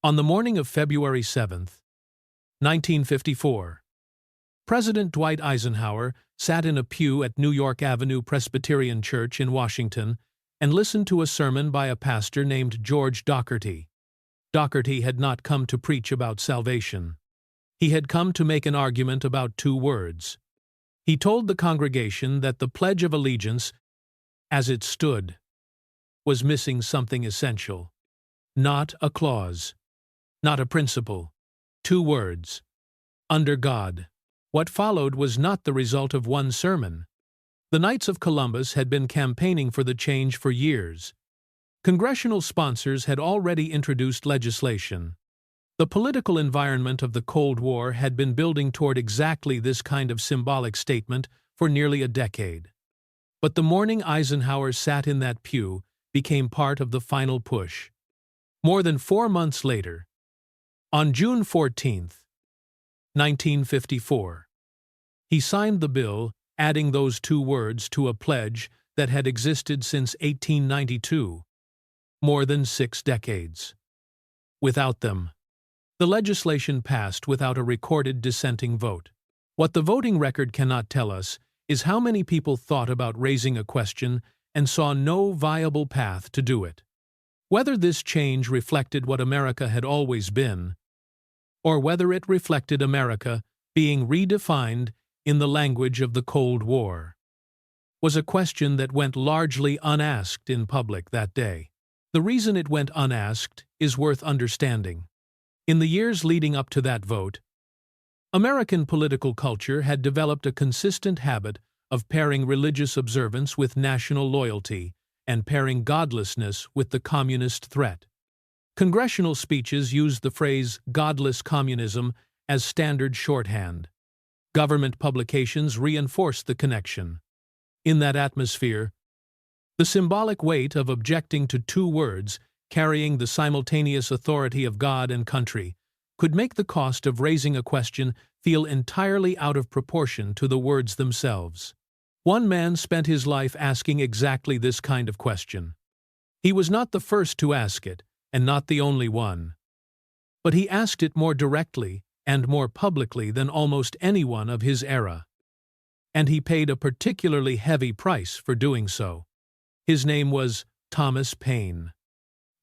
On the morning of February 7, 1954, President Dwight Eisenhower sat in a pew at New York Avenue Presbyterian Church in Washington and listened to a sermon by a pastor named George Dougherty. Dougherty had not come to preach about salvation. He had come to make an argument about two words. He told the congregation that the Pledge of Allegiance, as it stood, was missing something essential. Not a clause, not a principle, two words. Under God. What followed was not the result of one sermon. The Knights of Columbus had been campaigning for the change for years. Congressional sponsors had already introduced legislation. The political environment of the Cold War had been building toward exactly this kind of symbolic statement for nearly a decade. But the morning Eisenhower sat in that pew became part of the final push. More than 4 months later, on June 14, 1954, he signed the bill adding those two words to a pledge that had existed since 1892, more than 6 decades. Without them, the legislation passed without a recorded dissenting vote. What the voting record cannot tell us is how many people thought about raising a question and saw no viable path to do it. Whether this change reflected what America had always been, or whether it reflected America being redefined in the language of the Cold War, was a question that went largely unasked in public that day. The reason it went unasked is worth understanding. In the years leading up to that vote, American political culture had developed a consistent habit of pairing religious observance with national loyalty and pairing godlessness with the communist threat. Congressional speeches used the phrase "godless communism" as standard shorthand. Government publications reinforced the connection. In that atmosphere, the symbolic weight of objecting to two words carrying the simultaneous authority of God and country could make the cost of raising a question feel entirely out of proportion to the words themselves. One man spent his life asking exactly this kind of question. He was not the first to ask it, and not the only one. But he asked it more directly and more publicly than almost anyone of his era. And he paid a particularly heavy price for doing so. His name was Thomas Paine.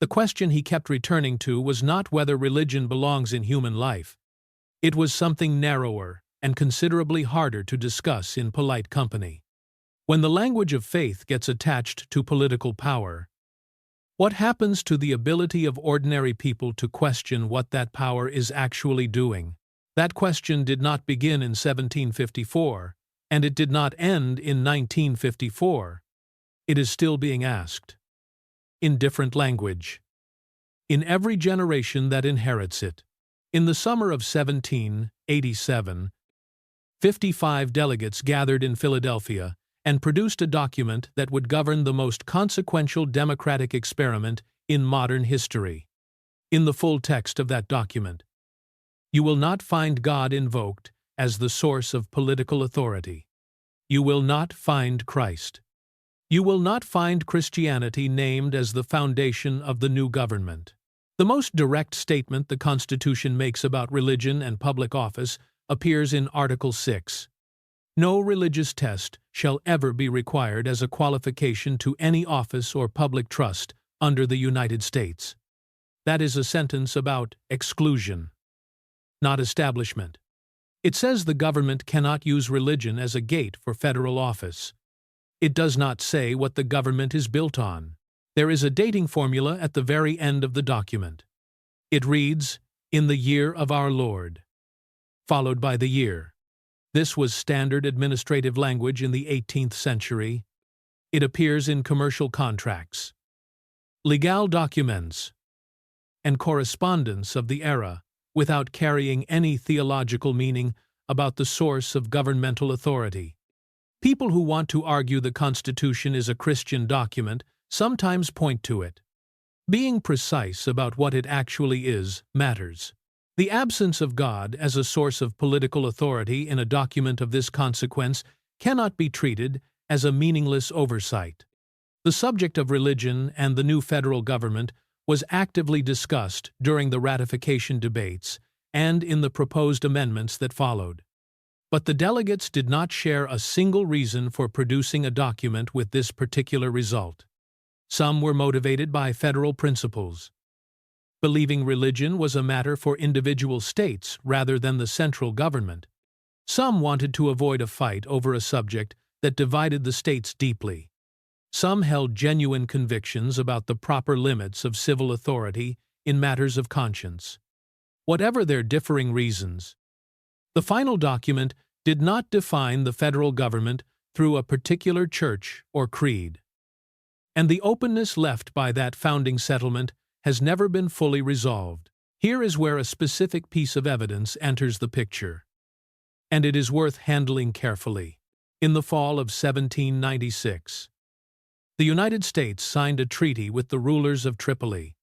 The question he kept returning to was not whether religion belongs in human life. It was something narrower and considerably harder to discuss in polite company. When the language of faith gets attached to political power, what happens to the ability of ordinary people to question what that power is actually doing? That question did not begin in 1754, and it did not end in 1954. It is still being asked. In different language. In every generation that inherits it. In the summer of 1787, 55 delegates gathered in Philadelphia and produced a document that would govern the most consequential democratic experiment in modern history. In the full text of that document, you will not find God invoked as the source of political authority. You will not find Christ. You will not find Christianity named as the foundation of the new government. The most direct statement the Constitution makes about religion and public office appears in Article 6. No religious test shall ever be required as a qualification to any office or public trust under the United States. That is a sentence about exclusion, not establishment. It says the government cannot use religion as a gate for federal office. It does not say what the government is built on. There is a dating formula at the very end of the document. It reads, "In the year of our Lord," followed by the year. This was standard administrative language in the 18th century. It appears in commercial contracts, legal documents, and correspondence of the era without carrying any theological meaning about the source of governmental authority. People who want to argue the Constitution is a Christian document sometimes point to it. Being precise about what it actually is matters. The absence of God as a source of political authority in a document of this consequence cannot be treated as a meaningless oversight. The subject of religion and the new federal government was actively discussed during the ratification debates and in the proposed amendments that followed. But the delegates did not share a single reason for producing a document with this particular result. Some were motivated by federal principles, believing religion was a matter for individual states rather than the central government. Some wanted to avoid a fight over a subject that divided the states deeply. Some held genuine convictions about the proper limits of civil authority in matters of conscience. Whatever their differing reasons, the final document did not define the federal government through a particular church or creed. And the openness left by that founding settlement has never been fully resolved. Here is where a specific piece of evidence enters the picture, and it is worth handling carefully. In the fall of 1796, the United States signed a treaty with the rulers of Tripoli.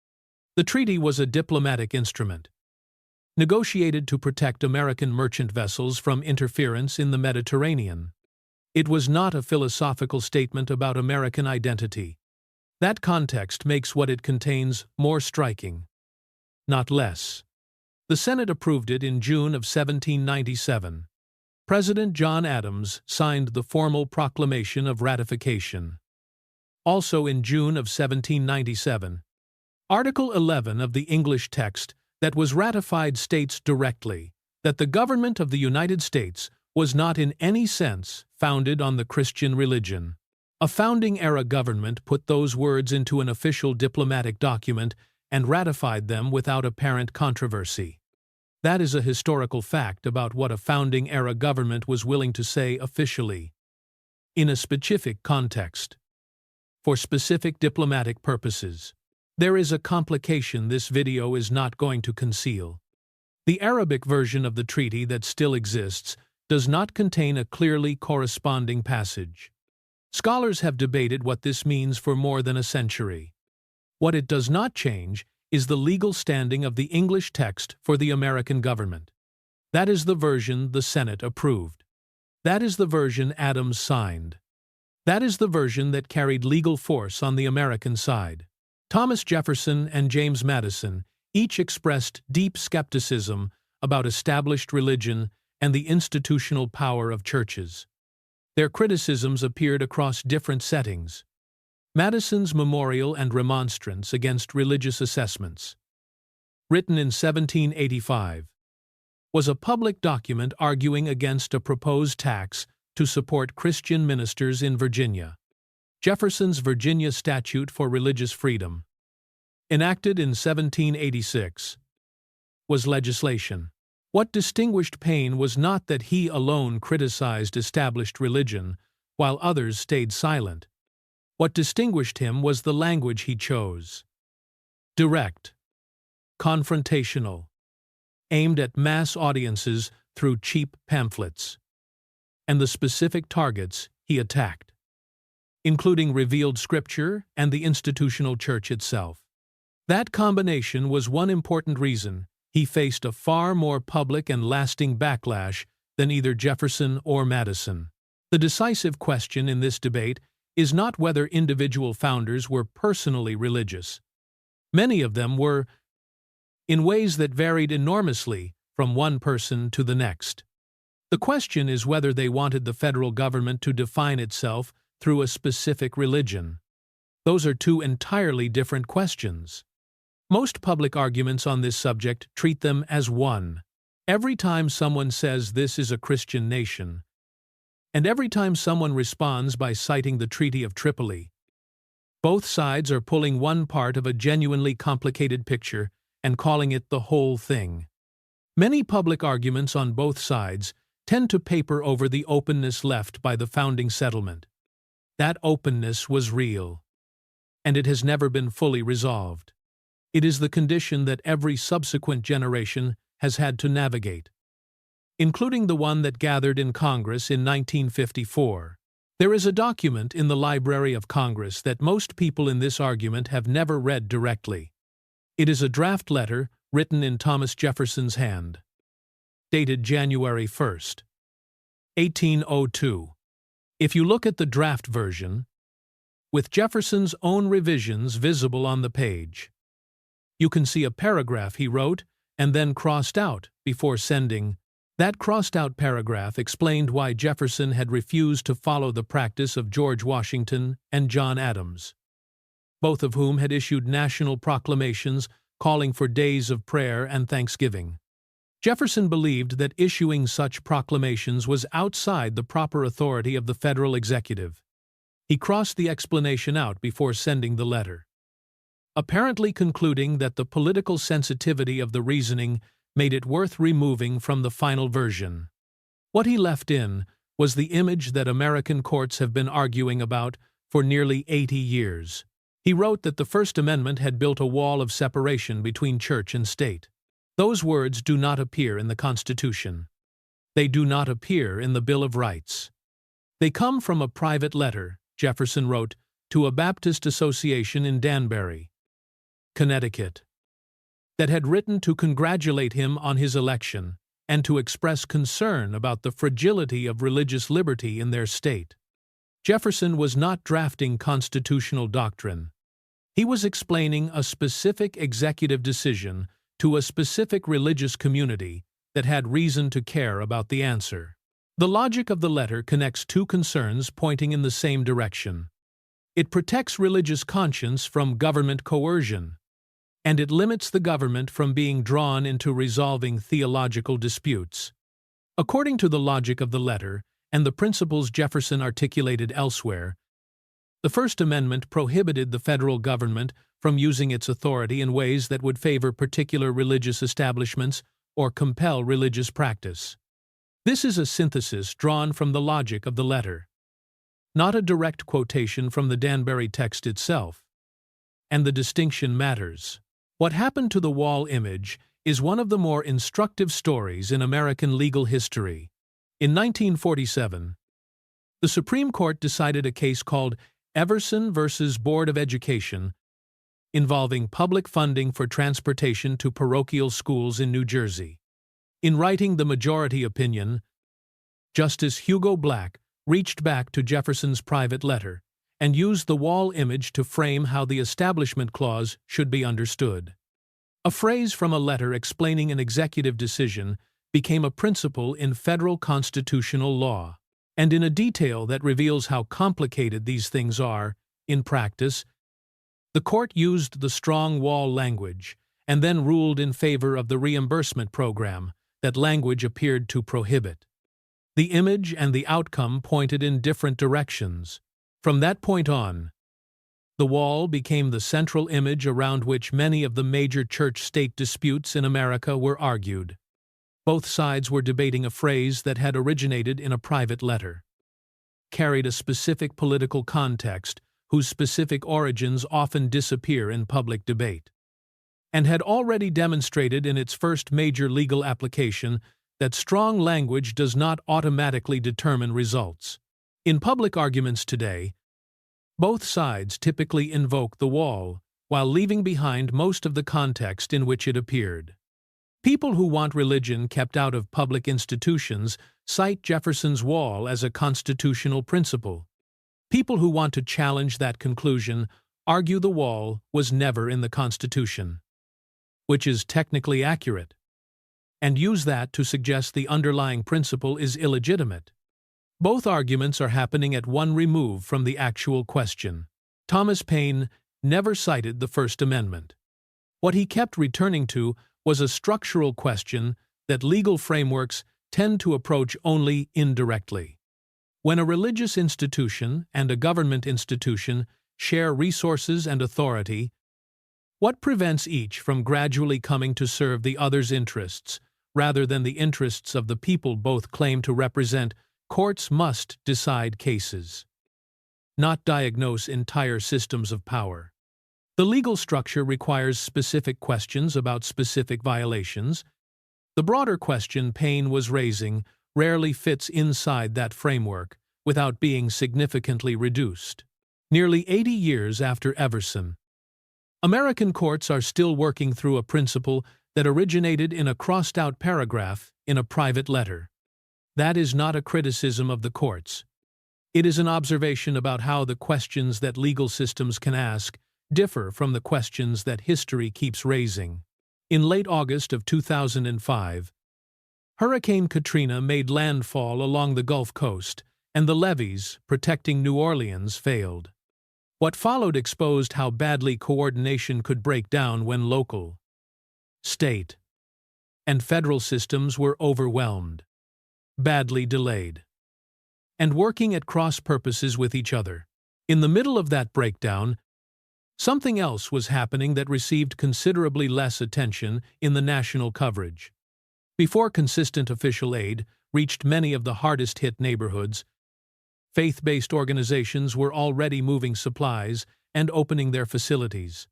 The treaty was a diplomatic instrument, negotiated to protect American merchant vessels from interference in the Mediterranean. It was not a philosophical statement about American identity. That context makes what it contains more striking, not less. The Senate approved it in June of 1797. President John Adams signed the formal proclamation of ratification. Also in June of 1797, Article 11 of the English text that was ratified states directly that the government of the United States was not in any sense founded on the Christian religion. A founding-era government put those words into an official diplomatic document and ratified them without apparent controversy. That is a historical fact about what a founding-era government was willing to say officially, in a specific context, for specific diplomatic purposes. There is a complication this video is not going to conceal. The Arabic version of the treaty that still exists does not contain a clearly corresponding passage. Scholars have debated what this means for more than a century. What it does not change is the legal standing of the English text for the American government. That is the version the Senate approved. That is the version Adams signed. That is the version that carried legal force on the American side. Thomas Jefferson and James Madison each expressed deep skepticism about established religion and the institutional power of churches. Their criticisms appeared across different settings. Madison's memorial and remonstrance against religious assessments, written in 1785, was a public document arguing against a proposed tax to support Christian ministers in Virginia. Jefferson's Virginia Statute for Religious Freedom, enacted in 1786, was legislation. What distinguished Paine was not that he alone criticized established religion, while others stayed silent. What distinguished him was the language he chose. Direct, confrontational, aimed at mass audiences through cheap pamphlets, and the specific targets he attacked, including revealed scripture and the institutional church itself. That combination was one important reason he faced a far more public and lasting backlash than either Jefferson or Madison. The decisive question in this debate is not whether individual founders were personally religious. Many of them were, in ways that varied enormously from one person to the next. The question is whether they wanted the federal government to define itself through a specific religion. Those are two entirely different questions. Most public arguments on this subject treat them as one. Every time someone says this is a Christian nation, and every time someone responds by citing the Treaty of Tripoli, both sides are pulling one part of a genuinely complicated picture and calling it the whole thing. Many public arguments on both sides tend to paper over the openness left by the founding settlement. That openness was real, and it has never been fully resolved. It is the condition that every subsequent generation has had to navigate, including the one that gathered in Congress in 1954. There is a document in the Library of Congress that most people in this argument have never read directly. It is a draft letter written in Thomas Jefferson's hand, dated January 1st, 1802. If you look at the draft version, with Jefferson's own revisions visible on the page, You can see a paragraph he wrote and then crossed out before sending. That crossed-out paragraph explained why Jefferson had refused to follow the practice of George Washington and John Adams, both of whom had issued national proclamations calling for days of prayer and thanksgiving. Jefferson believed that issuing such proclamations was outside the proper authority of the federal executive. He crossed the explanation out before sending the letter, apparently concluding that the political sensitivity of the reasoning made it worth removing from the final version. What he left in was the image that American courts have been arguing about for nearly 80 years. He wrote that the First Amendment had built a wall of separation between church and state. Those words do not appear in the Constitution. They do not appear in the Bill of Rights. They come from a private letter Jefferson wrote to a Baptist association in Danbury, Connecticut, that had written to congratulate him on his election and to express concern about the fragility of religious liberty in their state. Jefferson was not drafting constitutional doctrine. He was explaining a specific executive decision to a specific religious community that had reason to care about the answer. The logic of the letter connects two concerns pointing in the same direction. It protects religious conscience from government coercion, and it limits the government from being drawn into resolving theological disputes. According to the logic of the letter and the principles Jefferson articulated elsewhere, the First Amendment prohibited the federal government from using its authority in ways that would favor particular religious establishments or compel religious practice. This is a synthesis drawn from the logic of the letter, not a direct quotation from the Danbury text itself. And the distinction matters. What happened to the wall image is one of the more instructive stories in American legal history. In 1947, the Supreme Court decided a case called Everson v. Board of Education involving public funding for transportation to parochial schools in New Jersey. In writing the majority opinion, Justice Hugo Black reached back to Jefferson's private letter and used the wall image to frame how the Establishment Clause should be understood. A phrase from a letter explaining an executive decision became a principle in federal constitutional law, and in a detail that reveals how complicated these things are, in practice, the court used the strong wall language and then ruled in favor of the reimbursement program that language appeared to prohibit. The image and the outcome pointed in different directions. From that point on, the wall became the central image around which many of the major church-state disputes in America were argued. Both sides were debating a phrase that had originated in a private letter, carried a specific political context whose specific origins often disappear in public debate, and had already demonstrated in its first major legal application that strong language does not automatically determine results. In public arguments today, both sides typically invoke the wall, while leaving behind most of the context in which it appeared. People who want religion kept out of public institutions cite Jefferson's wall as a constitutional principle. People who want to challenge that conclusion argue the wall was never in the Constitution, which is technically accurate, and use that to suggest the underlying principle is illegitimate. Both arguments are happening at one remove from the actual question. Thomas Paine never cited the First Amendment. What he kept returning to was a structural question that legal frameworks tend to approach only indirectly. When a religious institution and a government institution share resources and authority, what prevents each from gradually coming to serve the other's interests, rather than the interests of the people both claim to represent? Courts must decide cases, not diagnose entire systems of power. The legal structure requires specific questions about specific violations. The broader question Paine was raising rarely fits inside that framework without being significantly reduced. Nearly 80 years after Everson, American courts are still working through a principle that originated in a crossed-out paragraph in a private letter. That is not a criticism of the courts. It is an observation about how the questions that legal systems can ask differ from the questions that history keeps raising. In late August of 2005, Hurricane Katrina made landfall along the Gulf Coast, and the levees protecting New Orleans failed. What followed exposed how badly coordination could break down when local, state, and federal systems were overwhelmed, badly delayed, and working at cross purposes with each other. In the middle of that breakdown, something else was happening that received considerably less attention in the national coverage. Before consistent official aid reached many of the hardest-hit neighborhoods, faith-based organizations were already moving supplies and opening their facilities.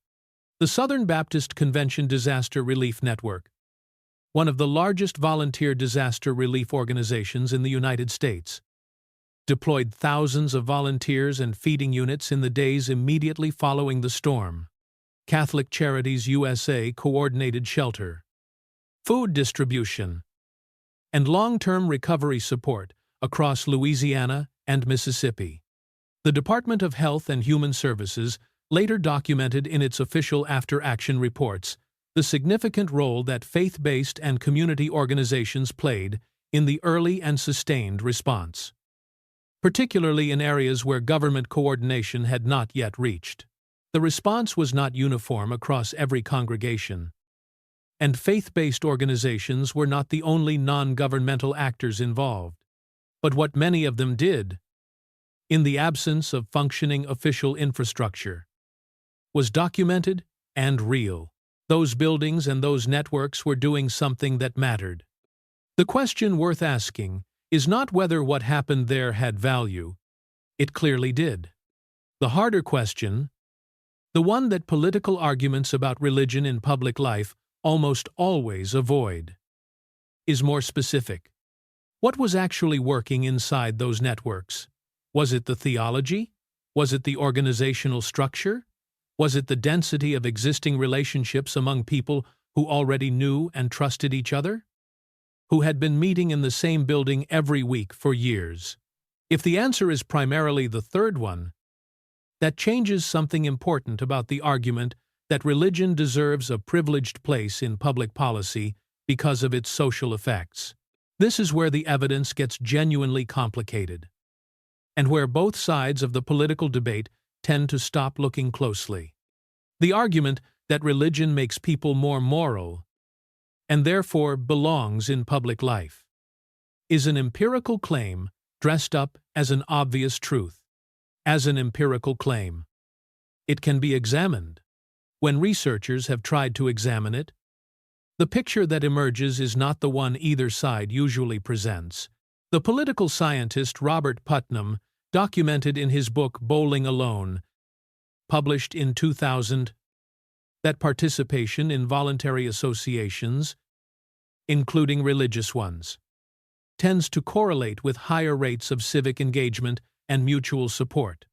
The Southern Baptist Convention Disaster Relief Network, one of the largest volunteer disaster relief organizations in the United States, deployed thousands of volunteers and feeding units in the days immediately following the storm. Catholic Charities USA coordinated shelter, food distribution, and long-term recovery support across Louisiana and Mississippi. The Department of Health and Human Services later documented in its official after-action reports the significant role that faith-based and community organizations played in the early and sustained response, particularly in areas where government coordination had not yet reached. The response was not uniform across every congregation, and faith-based organizations were not the only non-governmental actors involved. But what many of them did, in the absence of functioning official infrastructure, was documented and real. Those buildings and those networks were doing something that mattered. The question worth asking is not whether what happened there had value. It clearly did. The harder question, the one that political arguments about religion in public life almost always avoid, is more specific. What was actually working inside those networks? Was it the theology? Was it the organizational structure? Was it the density of existing relationships among people who already knew and trusted each other? Who had been meeting in the same building every week for years? If the answer is primarily the third one, that changes something important about the argument that religion deserves a privileged place in public policy because of its social effects. This is where the evidence gets genuinely complicated, and where both sides of the political debate tend to stop looking closely. The argument that religion makes people more moral, and therefore belongs in public life, is an empirical claim dressed up as an obvious truth. As an empirical claim, it can be examined. When researchers have tried to examine it, the picture that emerges is not the one either side usually presents. The political scientist Robert Putnam documented in his book Bowling Alone, published in 2000, that participation in voluntary associations, including religious ones, tends to correlate with higher rates of civic engagement and mutual support.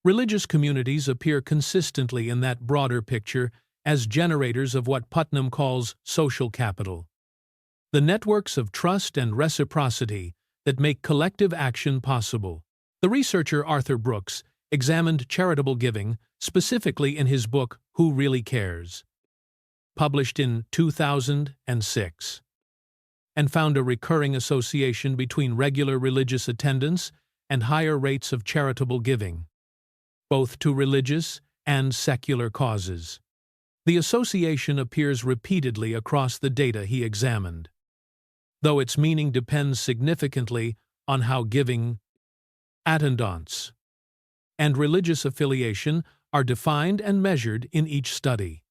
Religious communities appear consistently in that broader picture as generators of what Putnam calls social capital, the networks of trust and reciprocity that make collective action possible. The researcher Arthur Brooks examined charitable giving specifically in his book Who Really Cares, published in 2006, and found a recurring association between regular religious attendance and higher rates of charitable giving, both to religious and secular causes. The association appears repeatedly across the data he examined, though its meaning depends significantly on how giving, attendance, and religious affiliation are defined and measured in each study.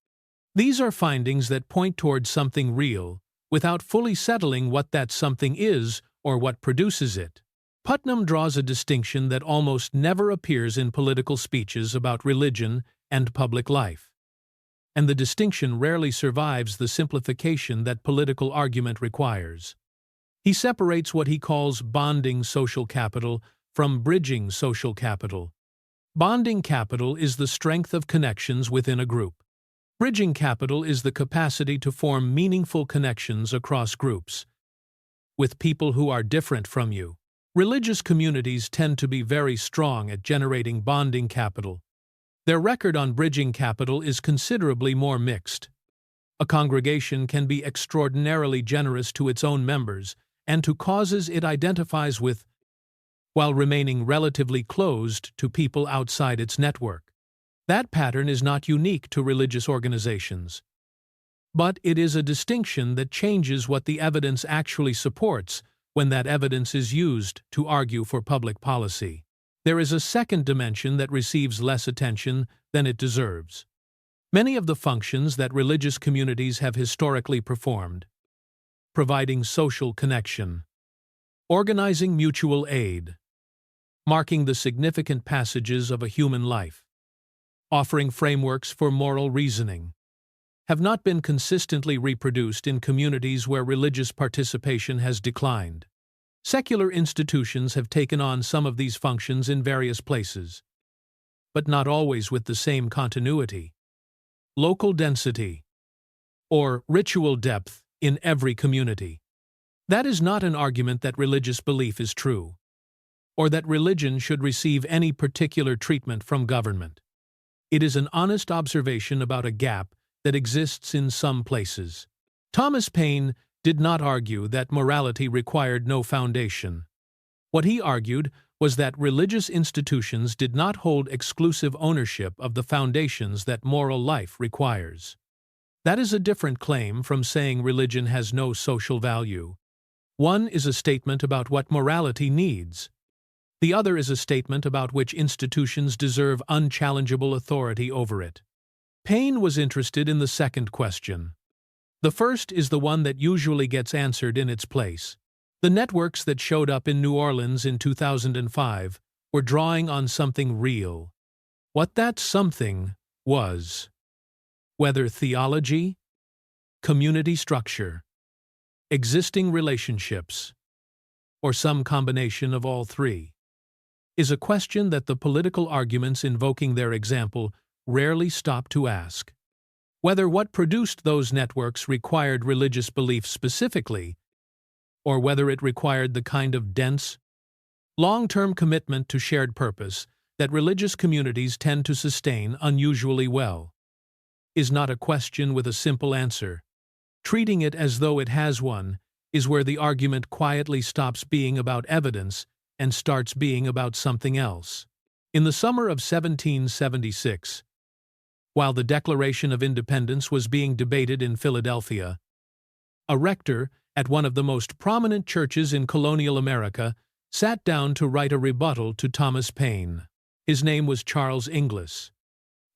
These are findings that point toward something real, without fully settling what that something is or what produces it. Putnam draws a distinction that almost never appears in political speeches about religion and public life, and the distinction rarely survives the simplification that political argument requires. He separates what he calls bonding social capital from bridging social capital. Bonding capital is the strength of connections within a group. Bridging capital is the capacity to form meaningful connections across groups, with people who are different from you. Religious communities tend to be very strong at generating bonding capital. Their record on bridging capital is considerably more mixed. A congregation can be extraordinarily generous to its own members and to causes it identifies with, while remaining relatively closed to people outside its network. That pattern is not unique to religious organizations. But it is a distinction that changes what the evidence actually supports when that evidence is used to argue for public policy. There is a second dimension that receives less attention than it deserves. Many of the functions that religious communities have historically performed, providing social connection, organizing mutual aid, marking the significant passages of a human life, offering frameworks for moral reasoning, have not been consistently reproduced in communities where religious participation has declined. Secular institutions have taken on some of these functions in various places, but not always with the same continuity, local density, or ritual depth in every community. That is not an argument that religious belief is true, or that religion should receive any particular treatment from government. It is an honest observation about a gap that exists in some places. Thomas Paine did not argue that morality required no foundation. What he argued was that religious institutions did not hold exclusive ownership of the foundations that moral life requires. That is a different claim from saying religion has no social value. One is a statement about what morality needs. The other is a statement about which institutions deserve unchallengeable authority over it. Paine was interested in the second question. The first is the one that usually gets answered in its place. The networks that showed up in New Orleans in 2005 were drawing on something real. What that something was, whether theology, community structure, existing relationships, or some combination of all three, is a question that the political arguments invoking their example rarely stop to ask. Whether what produced those networks required religious belief specifically, or whether it required the kind of dense, long-term commitment to shared purpose that religious communities tend to sustain unusually well, is not a question with a simple answer. Treating it as though it has one is where the argument quietly stops being about evidence and starts being about something else. In the summer of 1776, while the Declaration of Independence was being debated in Philadelphia, a rector at one of the most prominent churches in colonial America sat down to write a rebuttal to Thomas Paine. His name was Charles Inglis.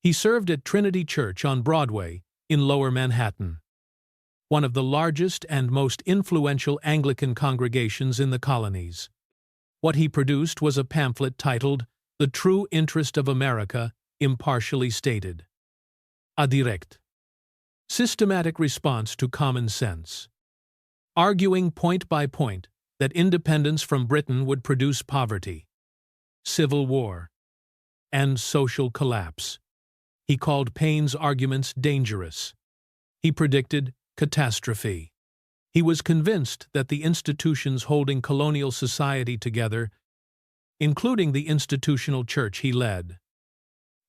He served at Trinity Church on Broadway in Lower Manhattan, one of the largest and most influential Anglican congregations in the colonies. What he produced was a pamphlet titled The True Interest of America, Impartially Stated. A direct, systematic response to common sense, arguing point by point that independence from Britain would produce poverty, civil war, and social collapse. He called Paine's arguments dangerous. He predicted catastrophe. He was convinced that the institutions holding colonial society together, including the institutional church he led,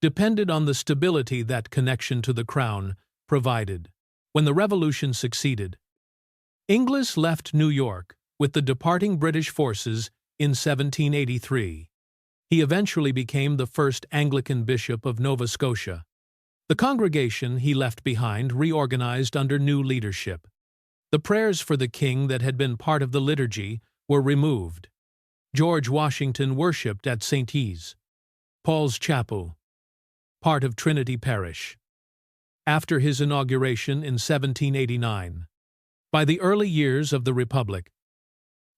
depended on the stability that connection to the crown provided. When the Revolution succeeded, Inglis left New York with the departing British forces in 1783. He eventually became the first Anglican bishop of Nova Scotia. The congregation he left behind reorganized under new leadership. The prayers for the king that had been part of the liturgy were removed. George Washington worshipped at St. E's, Paul's Chapel, part of Trinity Parish, after his inauguration in 1789. By the early years of the Republic,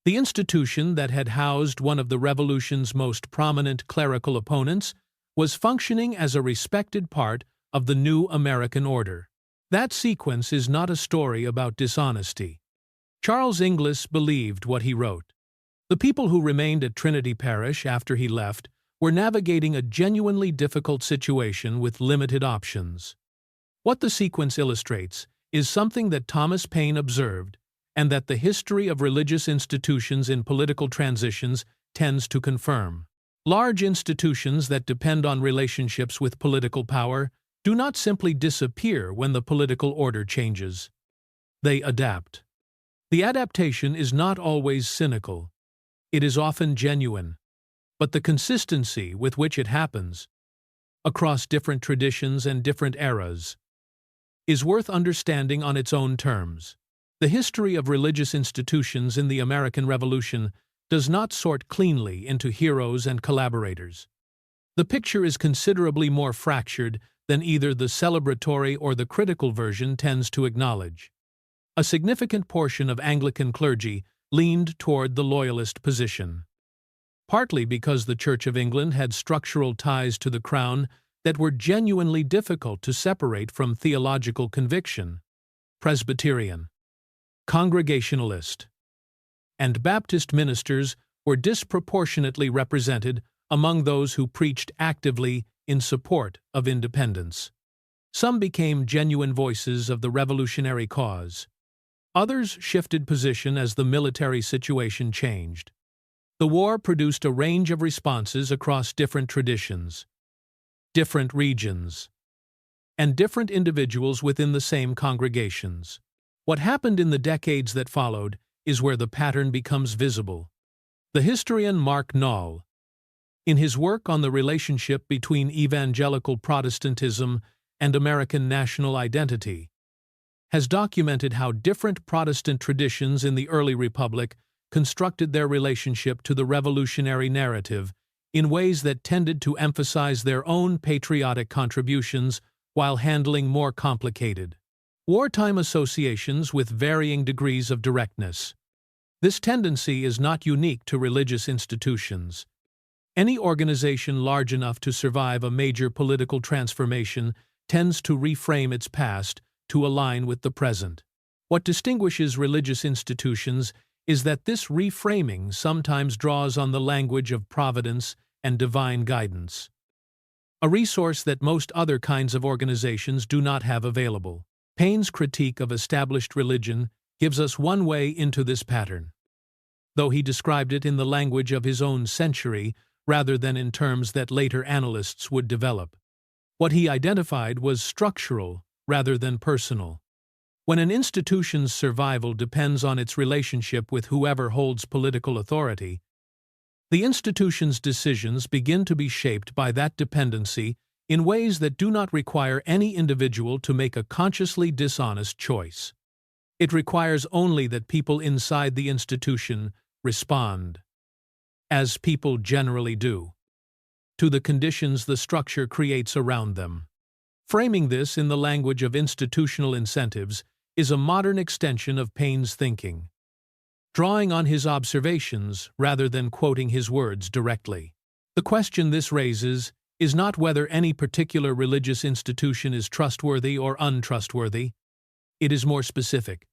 the institution that had housed one of the Revolution's most prominent clerical opponents was functioning as a respected part of the new American order. That sequence is not a story about dishonesty. Charles Inglis believed what he wrote. The people who remained at Trinity Parish after he left were navigating a genuinely difficult situation with limited options. What the sequence illustrates is something that Thomas Paine observed and that the history of religious institutions in political transitions tends to confirm. Large institutions that depend on relationships with political power do not simply disappear when the political order changes. They adapt. The adaptation is not always cynical. It is often genuine. But the consistency with which it happens, across different traditions and different eras, is worth understanding on its own terms. The history of religious institutions in the American Revolution does not sort cleanly into heroes and collaborators. The picture is considerably more fractured than either the celebratory or the critical version tends to acknowledge. A significant portion of Anglican clergy leaned toward the loyalist position, partly because the Church of England had structural ties to the Crown that were genuinely difficult to separate from theological conviction. Presbyterian, Congregationalist, and Baptist ministers were disproportionately represented among those who preached actively in support of independence. Some became genuine voices of the revolutionary cause. Others shifted position as the military situation changed. The war produced a range of responses across different traditions, different regions, and different individuals within the same congregations. What happened in the decades that followed is where the pattern becomes visible. The historian Mark Knoll, in his work on the relationship between evangelical Protestantism and American national identity, has documented how different Protestant traditions in the early Republic constructed their relationship to the revolutionary narrative in ways that tended to emphasize their own patriotic contributions while handling more complicated, wartime associations with varying degrees of directness. This tendency is not unique to religious institutions. Any organization large enough to survive a major political transformation tends to reframe its past to align with the present. What distinguishes religious institutions is that this reframing sometimes draws on the language of providence and divine guidance, a resource that most other kinds of organizations do not have available. Paine's critique of established religion gives us one way into this pattern, though he described it in the language of his own century rather than in terms that later analysts would develop. What he identified was structural rather than personal. When an institution's survival depends on its relationship with whoever holds political authority, the institution's decisions begin to be shaped by that dependency in ways that do not require any individual to make a consciously dishonest choice. It requires only that people inside the institution respond, as people generally do, to the conditions the structure creates around them. Framing this in the language of institutional incentives is a modern extension of Paine's thinking, drawing on his observations rather than quoting his words directly. The question this raises is not whether any particular religious institution is trustworthy or untrustworthy. It is more specific.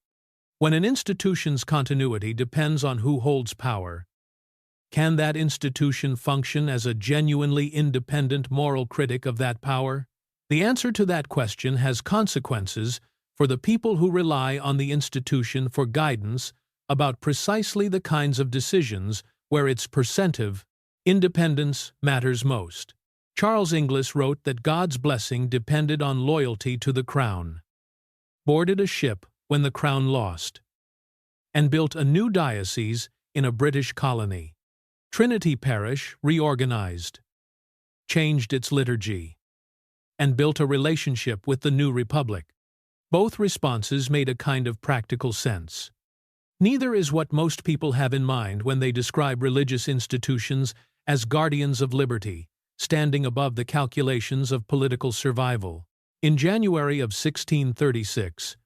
When an institution's continuity depends on who holds power, can that institution function as a genuinely independent moral critic of that power? The answer to that question has consequences for the people who rely on the institution for guidance about precisely the kinds of decisions where its percentive independence matters most. Charles Inglis wrote that God's blessing depended on loyalty to the Crown, boarded a ship when the Crown lost, and built a new diocese in a British colony. Trinity Parish reorganized, changed its liturgy, and built a relationship with the new republic. Both responses made a kind of practical sense. Neither is what most people have in mind when they describe religious institutions as guardians of liberty, standing above the calculations of political survival. In January of 1636,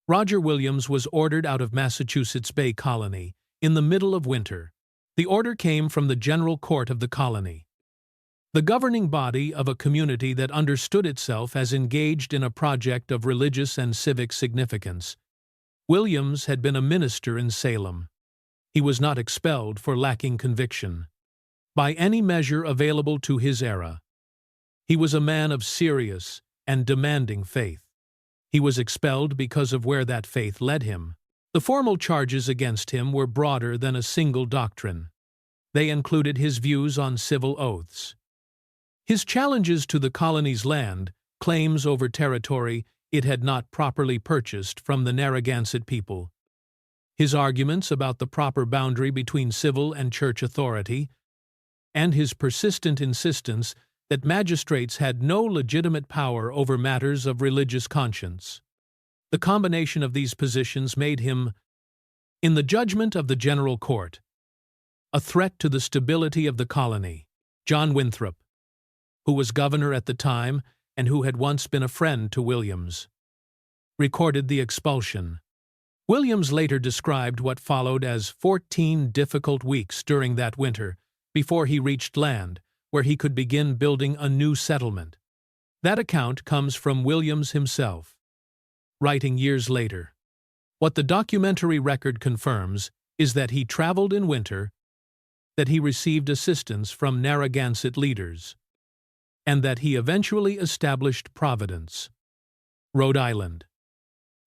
Roger Williams was ordered out of Massachusetts Bay Colony in the middle of winter. The order came from the General Court of the colony, the governing body of a community that understood itself as engaged in a project of religious and civic significance. Williams had been a minister in Salem. He was not expelled for lacking conviction, by any measure available to his era. He was a man of serious and demanding faith. He was expelled because of where that faith led him. The formal charges against him were broader than a single doctrine. They included his views on civil oaths, his challenges to the colony's land, claims over territory it had not properly purchased from the Narragansett people, his arguments about the proper boundary between civil and church authority, and his persistent insistence that magistrates had no legitimate power over matters of religious conscience. The combination of these positions made him, in the judgment of the General Court, a threat to the stability of the colony. John Winthrop, who was governor at the time and who had once been a friend to Williams, recorded the expulsion. Williams later described what followed as 14 difficult weeks during that winter before he reached land where he could begin building a new settlement. That account comes from Williams himself, writing years later. What the documentary record confirms is that he traveled in winter, that he received assistance from Narragansett leaders, and that he eventually established Providence, Rhode Island,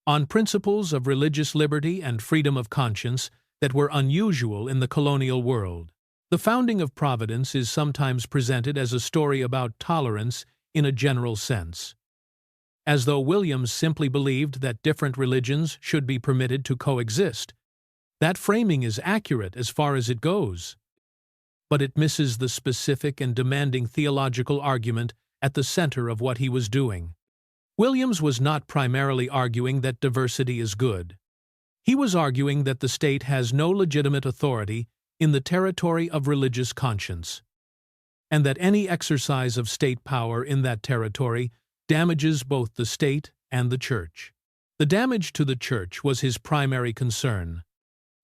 on principles of religious liberty and freedom of conscience that were unusual in the colonial world. The founding of Providence is sometimes presented as a story about tolerance in a general sense, as though Williams simply believed that different religions should be permitted to coexist. That framing is accurate as far as it goes, but it misses the specific and demanding theological argument at the center of what he was doing. Williams was not primarily arguing that diversity is good. He was arguing that the state has no legitimate authority in the territory of religious conscience, and that any exercise of state power in that territory damages both the state and the church. The damage to the church was his primary concern.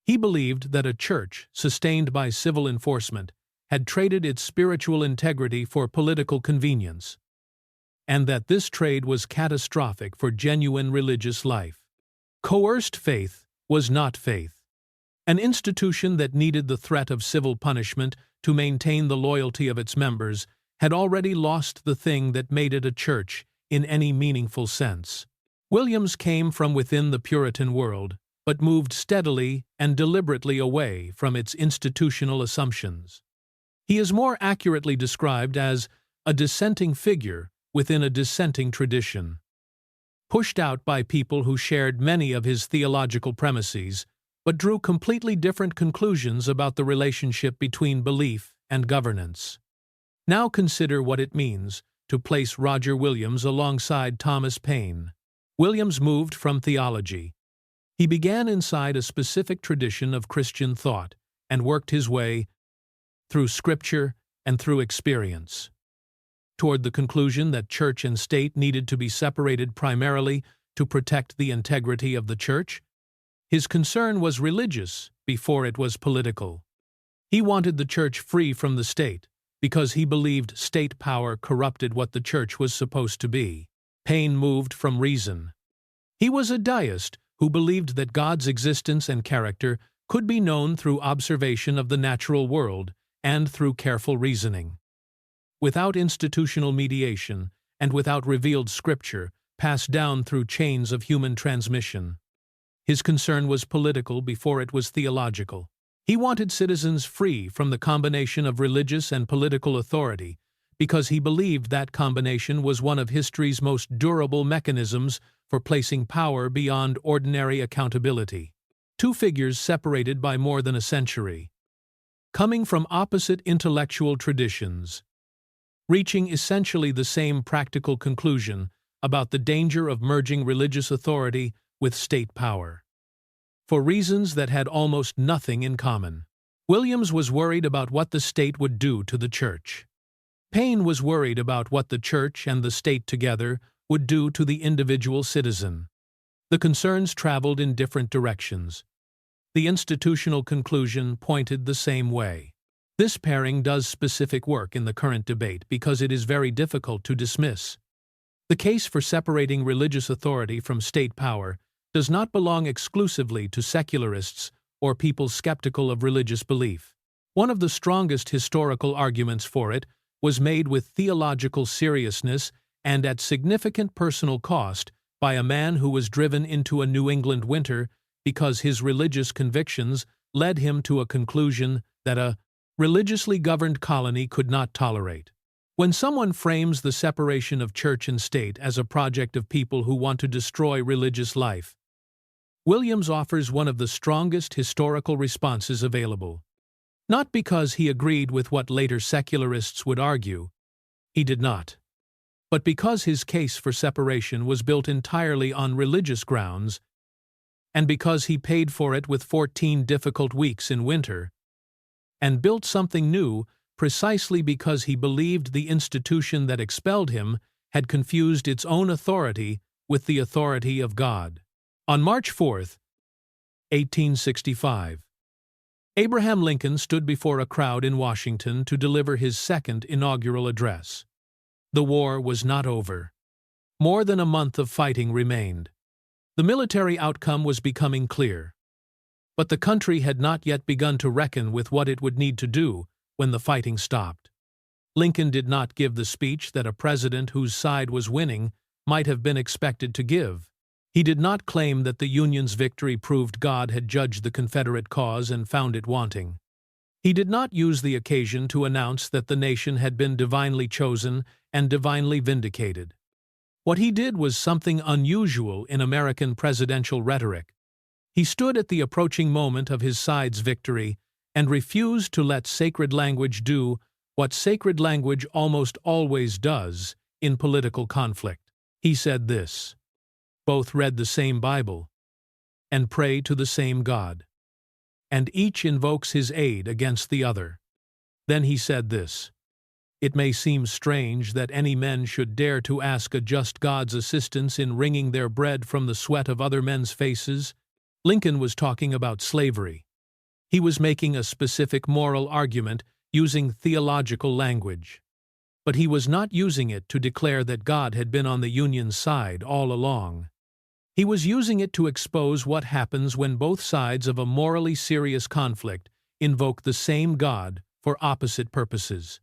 He believed that a church, sustained by civil enforcement, had traded its spiritual integrity for political convenience, and that this trade was catastrophic for genuine religious life. Coerced faith was not faith. An institution that needed the threat of civil punishment to maintain the loyalty of its members had already lost the thing that made it a church in any meaningful sense. Williams came from within the Puritan world, but moved steadily and deliberately away from its institutional assumptions. He is more accurately described as a dissenting figure within a dissenting tradition, pushed out by people who shared many of his theological premises, but drew completely different conclusions about the relationship between belief and governance. Now consider what it means to place Roger Williams alongside Thomas Paine. Williams moved from theology. He began inside a specific tradition of Christian thought and worked his way through scripture and through experience toward the conclusion that church and state needed to be separated primarily to protect the integrity of the church. His concern was religious before it was political. He wanted the church free from the state because he believed state power corrupted what the church was supposed to be. Paine moved from reason. He was a deist who believed that God's existence and character could be known through observation of the natural world and through careful reasoning. Without institutional mediation and without revealed scripture passed down through chains of human transmission. His concern was political before it was theological. He wanted citizens free from the combination of religious and political authority because he believed that combination was one of history's most durable mechanisms for placing power beyond ordinary accountability. Two figures separated by more than a century, coming from opposite intellectual traditions, reaching essentially the same practical conclusion about the danger of merging religious authority with state power, for reasons that had almost nothing in common. Williams was worried about what the state would do to the church. Paine was worried about what the church and the state together would do to the individual citizen. The concerns traveled in different directions. The institutional conclusion pointed the same way. This pairing does specific work in the current debate because it is very difficult to dismiss. The case for separating religious authority from state power does not belong exclusively to secularists or people skeptical of religious belief. One of the strongest historical arguments for it was made with theological seriousness and at significant personal cost by a man who was driven into a New England winter because his religious convictions led him to a conclusion that a religiously governed colony could not tolerate. When someone frames the separation of church and state as a project of people who want to destroy religious life, Williams offers one of the strongest historical responses available. Not because he agreed with what later secularists would argue, he did not, but because his case for separation was built entirely on religious grounds, and because he paid for it with 14 difficult weeks in winter, and built something new precisely because he believed the institution that expelled him had confused its own authority with the authority of God. On March 4, 1865, Abraham Lincoln stood before a crowd in Washington to deliver his second inaugural address. The war was not over. More than a month of fighting remained. The military outcome was becoming clear. But the country had not yet begun to reckon with what it would need to do when the fighting stopped. Lincoln did not give the speech that a president whose side was winning might have been expected to give. He did not claim that the Union's victory proved God had judged the Confederate cause and found it wanting. He did not use the occasion to announce that the nation had been divinely chosen and divinely vindicated. What he did was something unusual in American presidential rhetoric. He stood at the approaching moment of his side's victory and refused to let sacred language do what sacred language almost always does in political conflict. He said this: both read the same Bible and pray to the same God, and each invokes his aid against the other. Then he said this: it may seem strange that any men should dare to ask a just God's assistance in wringing their bread from the sweat of other men's faces. Lincoln was talking about slavery. He was making a specific moral argument using theological language. But he was not using it to declare that God had been on the Union's side all along. He was using it to expose what happens when both sides of a morally serious conflict invoke the same God for opposite purposes.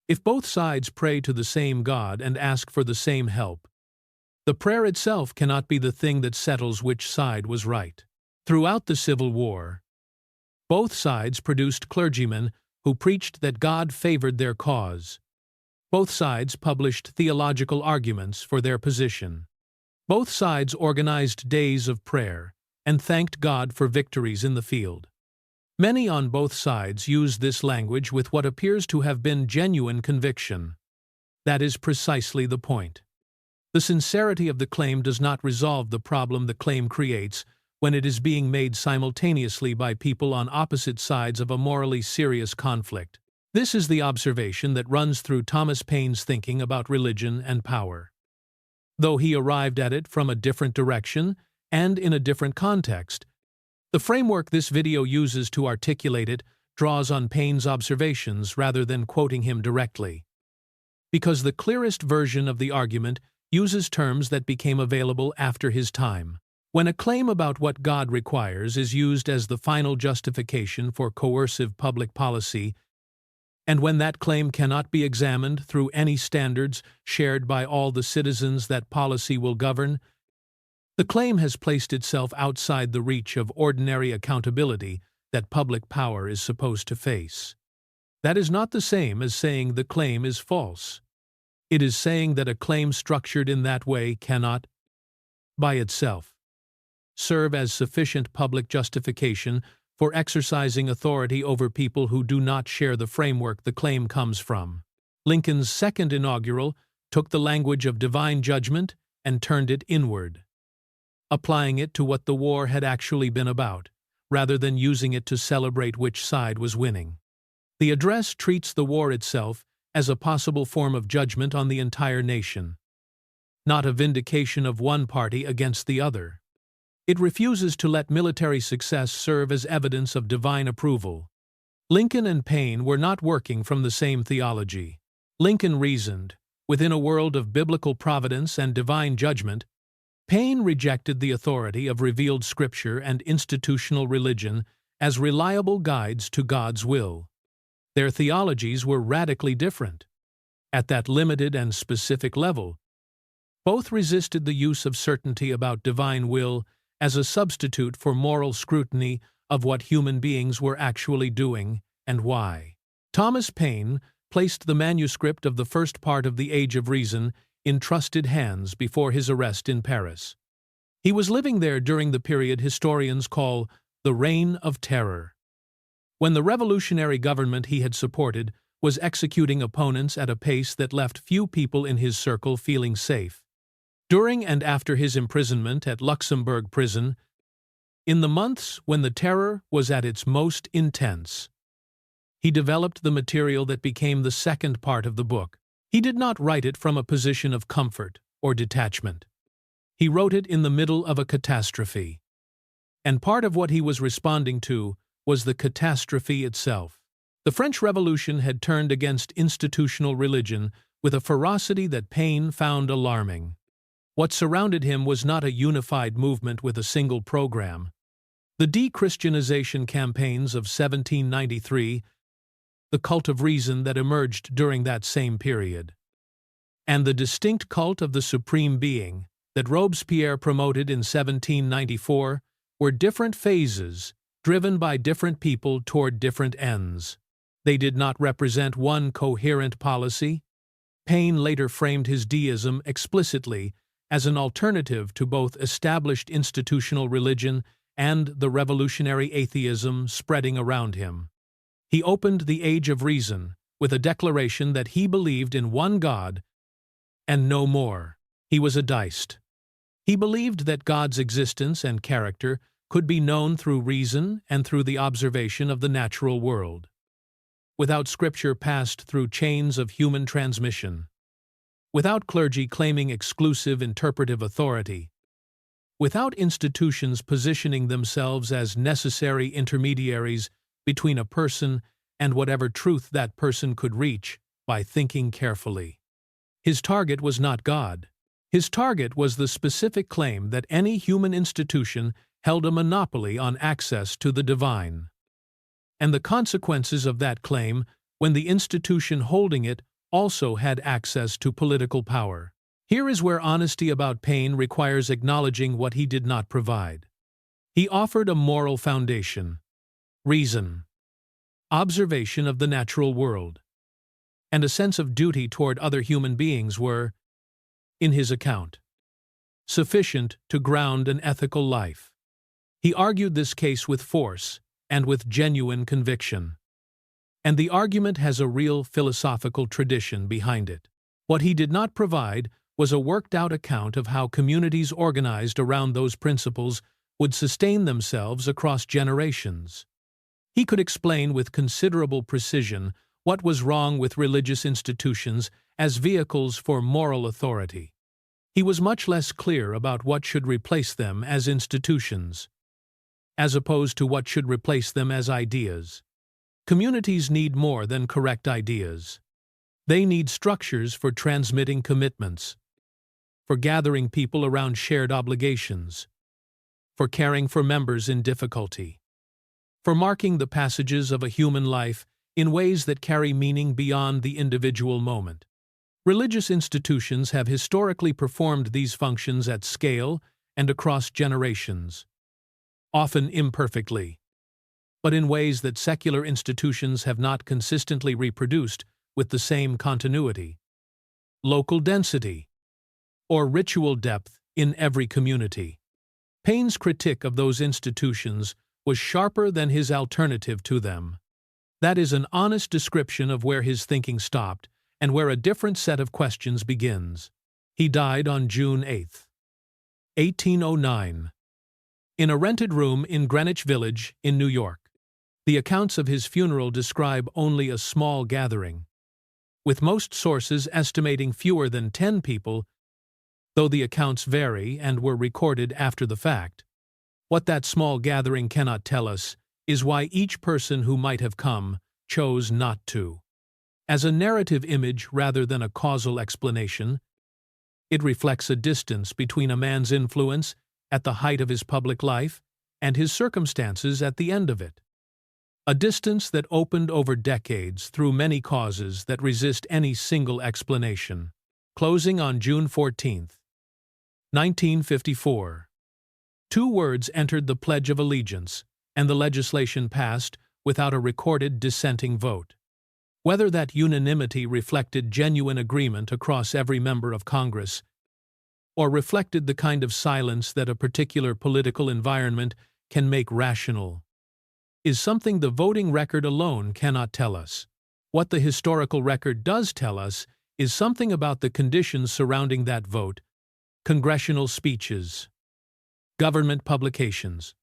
If both sides pray to the same God and ask for the same help, the prayer itself cannot be the thing that settles which side was right. Throughout the Civil War, both sides produced clergymen who preached that God favored their cause. Both sides published theological arguments for their position. Both sides organized days of prayer and thanked God for victories in the field. Many on both sides use this language with what appears to have been genuine conviction. That is precisely the point. The sincerity of the claim does not resolve the problem the claim creates when it is being made simultaneously by people on opposite sides of a morally serious conflict. This is the observation that runs through Thomas Paine's thinking about religion and power. Though he arrived at it from a different direction and in a different context, the framework this video uses to articulate it draws on Paine's observations rather than quoting him directly. Because the clearest version of the argument uses terms that became available after his time. When a claim about what God requires is used as the final justification for coercive public policy, and when that claim cannot be examined through any standards shared by all the citizens that policy will govern, the claim has placed itself outside the reach of ordinary accountability that public power is supposed to face. That is not the same as saying the claim is false. It is saying that a claim structured in that way cannot, by itself, serve as sufficient public justification for exercising authority over people who do not share the framework the claim comes from. Lincoln's second inaugural took the language of divine judgment and turned it inward, applying it to what the war had actually been about, rather than using it to celebrate which side was winning. The address treats the war itself as a possible form of judgment on the entire nation, not a vindication of one party against the other. It refuses to let military success serve as evidence of divine approval. Lincoln and Paine were not working from the same theology. Lincoln reasoned, within a world of biblical providence and divine judgment. Paine rejected the authority of revealed scripture and institutional religion as reliable guides to God's will. Their theologies were radically different. At that limited and specific level, both resisted the use of certainty about divine will as a substitute for moral scrutiny of what human beings were actually doing and why. Thomas Paine placed the manuscript of the first part of The Age of Reason in trusted hands before his arrest in Paris. He was living there during the period historians call the Reign of Terror, when the revolutionary government he had supported was executing opponents at a pace that left few people in his circle feeling safe. During and after his imprisonment at Luxembourg prison, in the months when the terror was at its most intense, he developed the material that became the second part of the book. He did not write it from a position of comfort or detachment. He wrote it in the middle of a catastrophe. And part of what he was responding to was the catastrophe itself. The French Revolution had turned against institutional religion with a ferocity that Paine found alarming. What surrounded him was not a unified movement with a single program. The de-Christianization campaigns of 1793, the cult of reason that emerged during that same period, and the distinct cult of the Supreme Being that Robespierre promoted in 1794 were different phases driven by different people toward different ends. They did not represent one coherent policy. Paine later framed his deism explicitly as an alternative to both established institutional religion and the revolutionary atheism spreading around him. He opened The Age of Reason with a declaration that he believed in one God and no more. He was a deist. He believed that God's existence and character could be known through reason and through the observation of the natural world, without scripture passed through chains of human transmission, without clergy claiming exclusive interpretive authority, without institutions positioning themselves as necessary intermediaries between a person and whatever truth that person could reach by thinking carefully. His target was not God. His target was the specific claim that any human institution held a monopoly on access to the divine, and the consequences of that claim when the institution holding it also had access to political power. Here is where honesty about Paine requires acknowledging what he did not provide. He offered a moral foundation, reason, observation of the natural world, and a sense of duty toward other human beings were, in his account, sufficient to ground an ethical life. He argued this case with force and with genuine conviction. And the argument has a real philosophical tradition behind it. What he did not provide was a worked-out account of how communities organized around those principles would sustain themselves across generations. He could explain with considerable precision what was wrong with religious institutions as vehicles for moral authority. He was much less clear about what should replace them as institutions, as opposed to what should replace them as ideas. Communities need more than correct ideas. They need structures for transmitting commitments, for gathering people around shared obligations, for caring for members in difficulty, for marking the passages of a human life in ways that carry meaning beyond the individual moment. Religious institutions have historically performed these functions at scale and across generations, often imperfectly, but in ways that secular institutions have not consistently reproduced with the same continuity, local density, or ritual depth in every community. Paine's critique of those institutions was sharper than his alternative to them. That is an honest description of where his thinking stopped and where a different set of questions begins. He died on June 8, 1809, in a rented room in Greenwich Village in New York. The accounts of his funeral describe only a small gathering, with most sources estimating fewer than 10 people, though the accounts vary and were recorded after the fact. What that small gathering cannot tell us is why each person who might have come chose not to. As a narrative image rather than a causal explanation, it reflects a distance between a man's influence at the height of his public life and his circumstances at the end of it. A distance that opened over decades through many causes that resist any single explanation. Closing on June 14, 1954. 2 words entered the Pledge of Allegiance, and the legislation passed without a recorded dissenting vote. Whether that unanimity reflected genuine agreement across every member of Congress, or reflected the kind of silence that a particular political environment can make rational, is something the voting record alone cannot tell us. What the historical record does tell us is something about the conditions surrounding that vote: congressional speeches, government publications,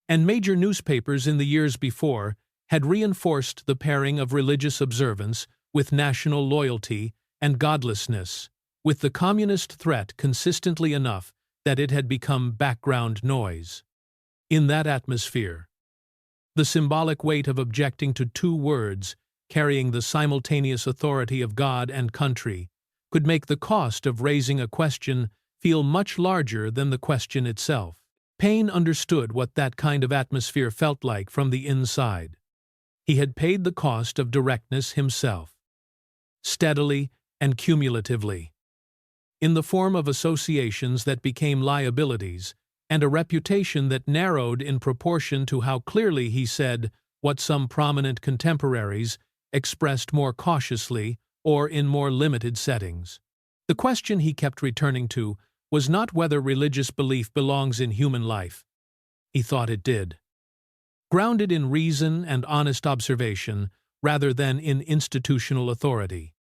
and major newspapers in the years before had reinforced the pairing of religious observance with national loyalty and godlessness, with the communist threat consistently enough that it had become background noise. In that atmosphere, the symbolic weight of objecting to two words carrying the simultaneous authority of God and country could make the cost of raising a question feel much larger than the question itself. Paine understood what that kind of atmosphere felt like from the inside. He had paid the cost of directness himself, steadily and cumulatively, in the form of associations that became liabilities and a reputation that narrowed in proportion to how clearly he said what some prominent contemporaries expressed more cautiously or in more limited settings. The question he kept returning to was not whether religious belief belongs in human life. He thought it did. Grounded in reason and honest observation rather than in institutional authority.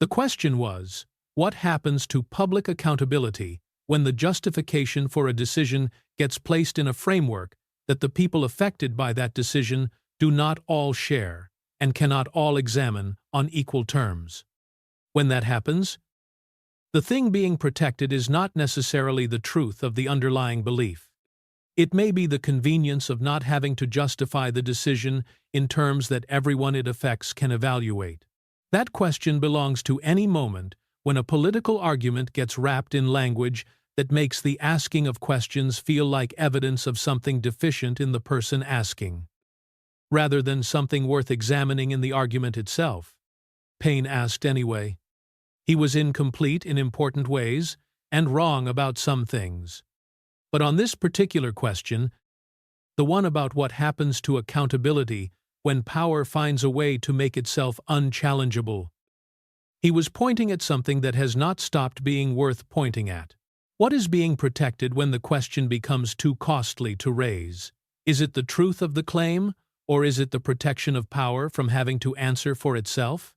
The question was, what happens to public accountability when the justification for a decision gets placed in a framework that the people affected by that decision do not all share and cannot all examine on equal terms? When that happens, the thing being protected is not necessarily the truth of the underlying belief. It may be the convenience of not having to justify the decision in terms that everyone it affects can evaluate. That question belongs to any moment when a political argument gets wrapped in language that makes the asking of questions feel like evidence of something deficient in the person asking, rather than something worth examining in the argument itself. Paine asked anyway. He was incomplete in important ways and wrong about some things. But on this particular question, the one about what happens to accountability when power finds a way to make itself unchallengeable, he was pointing at something that has not stopped being worth pointing at. What is being protected when the question becomes too costly to raise? Is it the truth of the claim, or is it the protection of power from having to answer for itself?